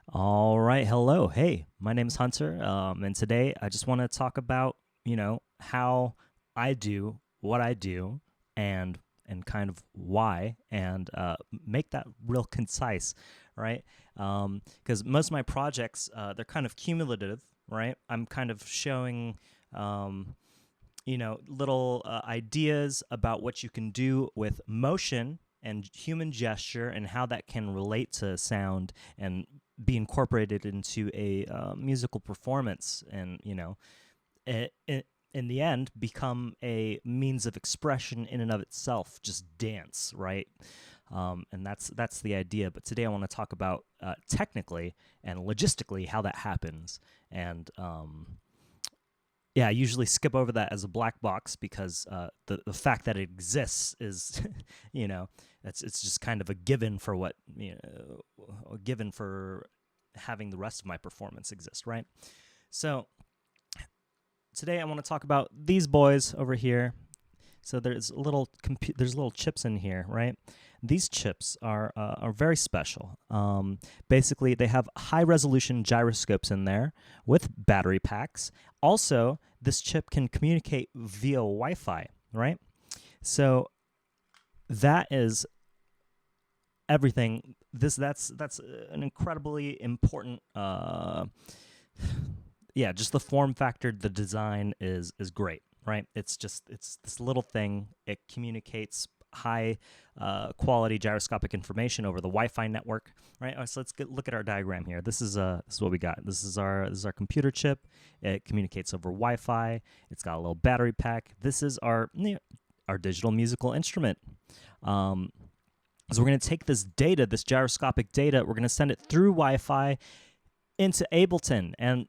All right. Hello. Hey, my name is Hunter. And today I just want to talk about, how I do what I do and kind of why and make that real concise, right? Because most of my projects, they're kind of cumulative, right? I'm kind of showing, um, little ideas about what you can do with motion and human gesture and how that can relate to sound and be incorporated into a musical performance and in the end become a means of expression in and of itself, just dance, right? And that's the idea. But today I want to talk about technically and logistically how that happens. And yeah, I usually skip over that as a black box because the fact that it exists is, you know, it's just kind of a given for what a given for having the rest of my performance exist, right? So today I want to talk about these boys over here. So there's little chips in here, right? These chips are very special. Basically, they have high resolution gyroscopes in there with battery packs. Also, this chip can communicate via Wi-Fi, right? So that is everything. That's an incredibly important. Yeah, just the form factor, the design is great, right? It's this little thing. It communicates high quality gyroscopic information over the Wi-Fi network, right? So look at our diagram here. This is what we got. This is our computer chip. It communicates over Wi-Fi. It's got a little battery pack. This is our digital musical instrument. Um, so we're going to take this data, this gyroscopic data, we're going to send it through Wi-Fi into Ableton. And,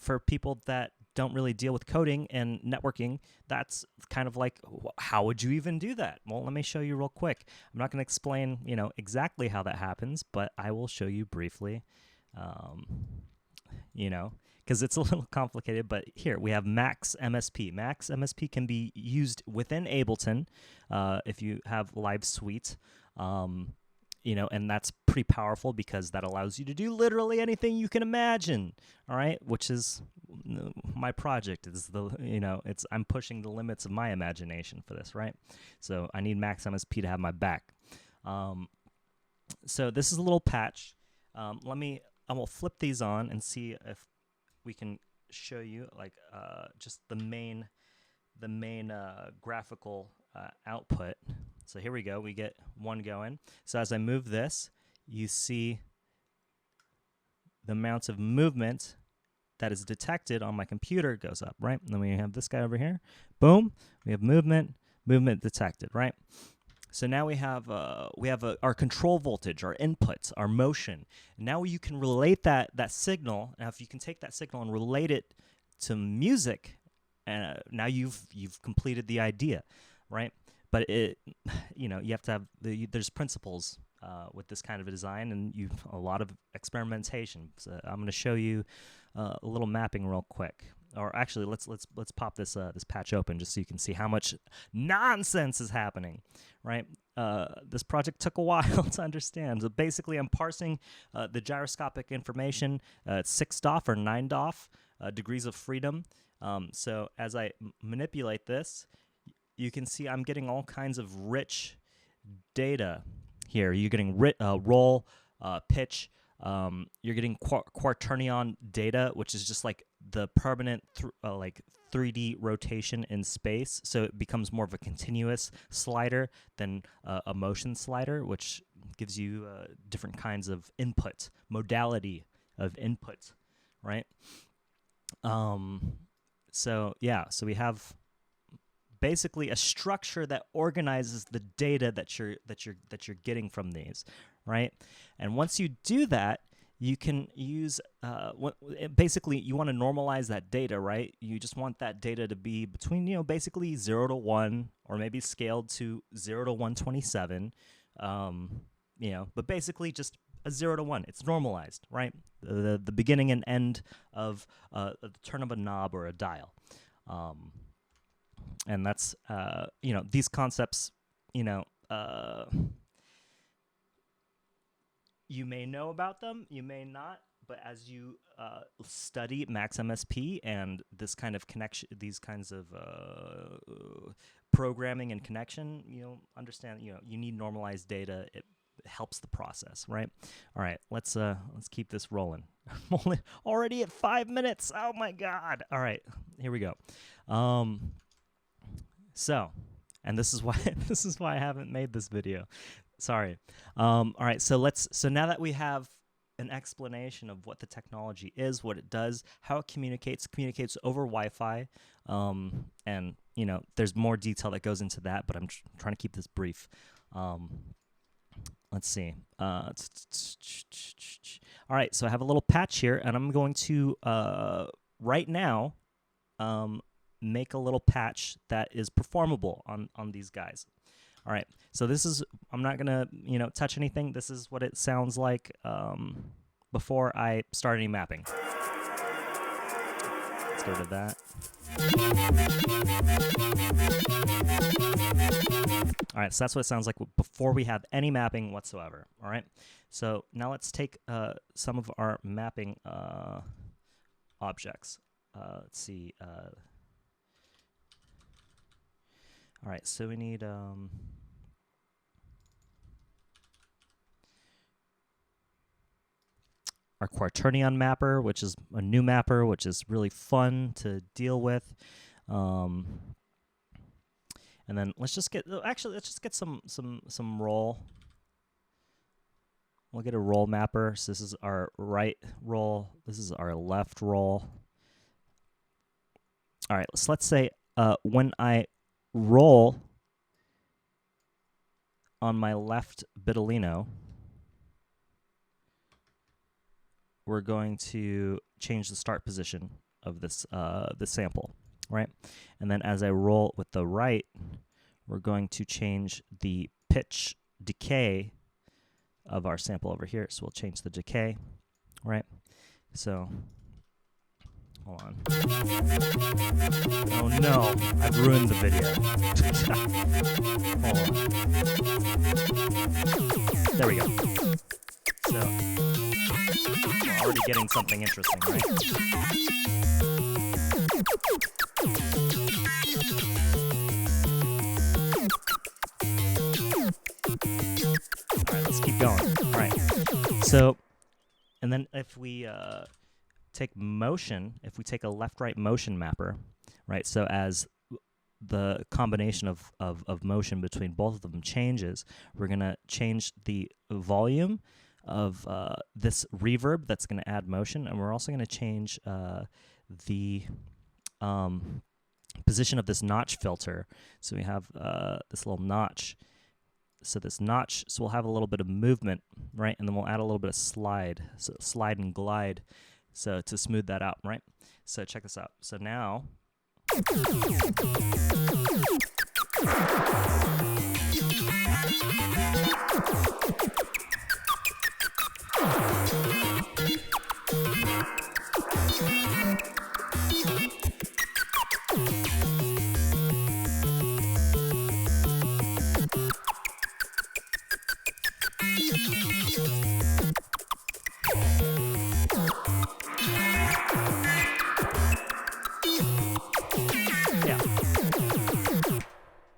for people that don't really deal with coding and networking, that's kind of like, how would you even do that? Well, let me show you real quick. I'm not going to explain, exactly how that happens, but I will show you briefly, um, because it's a little complicated. But here we have Max MSP. Max MSP can be used within Ableton if you have Live Suite. And that's pretty powerful because that allows you to do literally anything you can imagine. All right, which is my project. Is it's I'm pushing the limits of my imagination for this, right? So I need Max MSP to have my back. So this is a little patch. I will flip these on and see if we can show you like just the main graphical output. So here we go. We get one going. So as I move this, you see the amount of movement that is detected on my computer goes up, right? And then we have this guy over here. Boom. We have movement detected, right? So now we have our control voltage, our inputs, our motion. Now you can relate that signal. Now if you can take that signal and relate it to music, now you've completed the idea, right? But you have to have there's principles with this kind of a design, and a lot of experimentation. So I'm going to show you a little mapping real quick. Or actually, let's pop this patch open just so you can see how much nonsense is happening, right? This project took a while to understand. So basically, I'm parsing the gyroscopic information. It's 6 DOF or 9 DOF degrees of freedom. So as I manipulate this, you can see I'm getting all kinds of rich data here. You're getting roll, pitch. You're getting quaternion data, which is just like the permanent 3D rotation in space. So it becomes more of a continuous slider than a motion slider, which gives you different kinds of input, modality of input, right? So we have basically a structure that organizes the data that you're getting from these, right? And once you do that, you can use basically you want to normalize that data, right? You just want that data to be between basically 0 to 1 or maybe scaled to 0 to 127, but basically just a 0 to 1. It's normalized, right? The beginning and end of the turn of a knob or a dial. And that's these concepts, you may know about them, you may not. but as you study Max MSP and this kind of connection, these kinds of programming and connection, understand, you need normalized data. It helps the process, right? All right, let's keep this rolling. I'm already at 5 minutes. Oh my God! All right, here we go. So, and this is why I haven't made this video. Sorry. All right, so now that we have an explanation of what the technology is, what it does, how it communicates over Wi-Fi, and there's more detail that goes into that, but I'm trying to keep this brief. Let's see. All right, so I have a little patch here, and I'm going to right now make a little patch that is performable on these guys. All right, so this is, I'm not gonna touch anything. This is what it sounds like before I start any mapping. Let's go to that. All right, so that's what it sounds like before we have any mapping whatsoever. All right, so now let's take some of our mapping objects. Let's see. All right, so we need our quaternion mapper, which is a new mapper, which is really fun to deal with. And then let's just get some roll. We'll get a roll mapper. So this is our right roll. This is our left roll. All right, so let's say when I roll on my left Bidelino, we're going to change the start position of this sample, right? And then as I roll with the right, we're going to change the pitch decay of our sample over here. So we'll change the decay, right? So, hold on. Oh no, I've ruined the video. Hold on. There we go. So, we're already getting something interesting, right? Alright, let's keep going. Alright, so, and then if we take motion, if we take a left-right motion mapper, right, so as the combination of motion between both of them changes, we're going to change the volume of this reverb that's going to add motion, and we're also going to change the position of this notch filter. So we have this little notch. So this notch, so we'll have a little bit of movement, right? And then we'll add a little bit of slide, so slide and glide, so to smooth that out, right? So check this out. So now,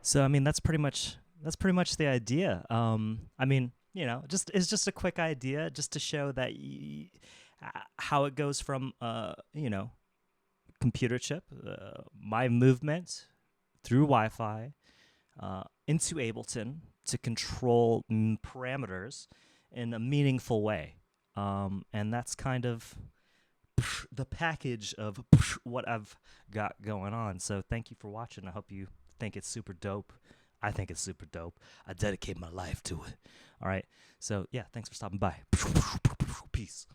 so I mean that's pretty much the idea. I mean, it's just a quick idea just to show that how it goes from computer chip, my movement through Wi-Fi into Ableton to control parameters in a meaningful way, and that's kind of the package of what I've got going on. So thank you for watching. I hope you think it's super dope. I think it's super dope. I dedicate my life to it. All right. So yeah, thanks for stopping by. Peace.